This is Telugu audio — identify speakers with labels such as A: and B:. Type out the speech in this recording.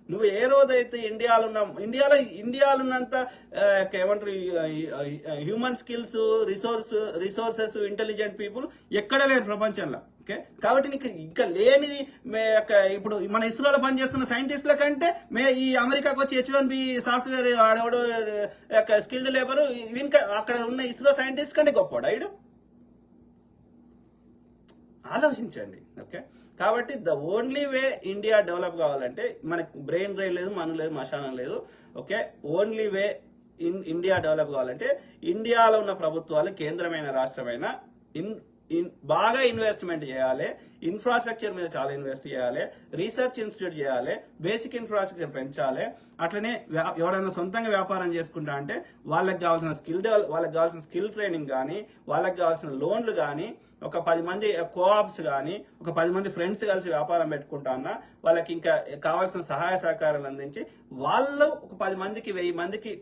A: నువ్వు ఏ రోజైతే ఇండియాలో ఉన్నంత ఏమంటారు human skills, resources, intelligent people ఎక్కడ లేదు ప్రపంచంలో. ఓకే, కాబట్టి నీకు ఇంకా లేనిది ఇప్పుడు మన ఇస్రోలో పనిచేస్తున్న సైంటిస్టుల కంటే ఈ అమెరికాకు వచ్చి H1B సాఫ్ట్వేర్ ఆడవడు స్కిల్డ్ లేబర్ అక్కడ ఉన్న ఇస్రో సైంటిస్ట్ కంటే గొప్పవాడు ఐడు. ఆలోచించండి. ఓకే, కాబట్టి the only way India develop కావాలంటే మనకి బ్రెయిన్ లేదు, మను లేదు, మశానం లేదు. Okay, only way India develop కావాలంటే ఇండియాలో ఉన్న ప్రభుత్వాలు, కేంద్రమైన రాష్ట్రమైన బాగా ఇన్వెస్ట్మెంట్ చేయాలి, ఇన్ఫ్రాస్ట్రక్చర్ మీద చాలా ఇన్వెస్ట్ చేయాలి, రీసెర్చ్ ఇన్స్టిట్యూట్ చేయాలి, బేసిక్ ఇన్ఫ్రాస్ట్రక్చర్ పెంచాలి. అట్లనే ఎవరైనా సొంతంగా వ్యాపారం చేసుకుంటా అంటే వాళ్ళకి కావాల్సిన స్కిల్ ట్రైనింగ్ కానీ, వాళ్ళకి కావాల్సిన లోన్లు కానీ, ఒక 10 మంది కోఆప్స్ కానీ, ఒక 10 మంది ఫ్రెండ్స్ కలిసి వ్యాపారం పెట్టుకుంటా అన్నా వాళ్ళకి ఇంకా కావాల్సిన సహాయ సహకారాలు అందించి వాళ్ళు ఒక 10 మందికి 1000 మందికి